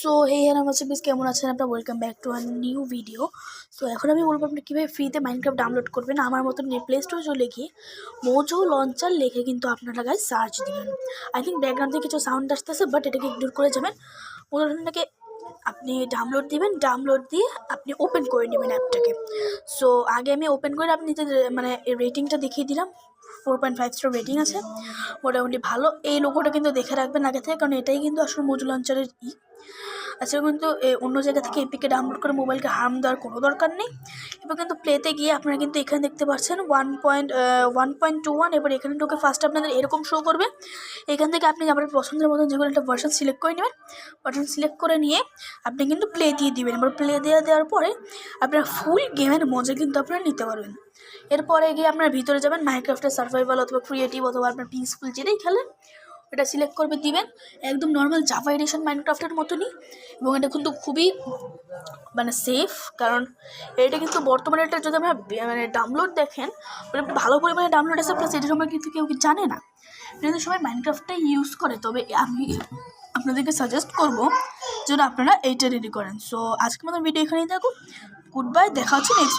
So hey আমার হচ্ছে বেশ কেমন আছেন আপনারা, welcome back to our new video. So এখন আমি বলবো আপনি কীভাবে ফ্রিতে মাইনক্রাফট ডাউনলোড করবেন। আমার মতন প্লে স্টোরে চলে গিয়ে মোজো লঞ্চার লিখে কিন্তু আপনারা গায়ে সার্চ দিবেন। আই থিঙ্ক ব্যাকগ্রাউন্ড থেকে কিছু সাউন্ড আসতেছে, বাট এটাকে ইগনোর করে যাবেন। মোজো লঞ্চারটাকে আপনি ডাউনলোড দিবেন, ডাউনলোড দিয়ে আপনি ওপেন করে নেবেন অ্যাপটাকে। সো আগে আমি ওপেন করে আপনি যে মানে রেটিংটা দেখিয়ে দিলাম, 4.5 স্টার রেটিং আছে, মোটামুটি ভালো। এই লোগোটা কিন্তু দেখে রাখবেন আগে থেকে, কারণ এটাই কিন্তু আসলে মোজো লঞ্চারের আচ্ছা। কিন্তু অন্য জায়গা থেকে এপিকে ডাউনলোড করে মোবাইলকে হার্ম দেওয়ার কোনো দরকার নেই। এবার কিন্তু প্লেতে গিয়ে আপনারা কিন্তু এখানে দেখতে পাচ্ছেন 1.21। এবার এখানে ঢুকে ফার্স্ট আপনাদের এরকম শো করবে। এখান থেকে আপনি আপনার পছন্দের মতন যে কোনো একটা ভার্সন সিলেক্ট করে নেবেন। ভার্সন সিলেক্ট করে নিয়ে আপনি কিন্তু প্লে দিয়ে দিবেন। এবার প্লে দেওয়ার পরে আপনার ফুল গেমের মজা কিন্তু আপনারা নিতে পারবেন। এরপরে গিয়ে আপনার ভিতরে যাবেন, মাইনক্রাফটের সার্ভাইভাল অথবা ক্রিয়েটিভ অথবা আপনার পিসফুল যেটাই খেলেন এটা সিলেক্ট করবে, দিবেন। একদম নর্মাল জাভা এডিশন মাইনক্রাফটের মতনই, এবং এটা কিন্তু খুবই মানে সেফ, কারণ এটা কিন্তু বর্তমানে এটা যদি আমরা মানে ডাউনলোড দেখেন ভালো পরিমাণে ডাউনলোড আছে, প্লাস এটা সম্পর্কে কিন্তু কেউ জানে না, কিন্তু সবাই মাইনক্রাফটটাই ইউজ করে। তবে আমি আপনাদেরকে সাজেস্ট করবো যেন আপনারা এইটা রেডি করেন। সো আজকের মতো ভিডিও এখানেই থাকুক। গুড বাই, দেখা হচ্ছে নেক্সট।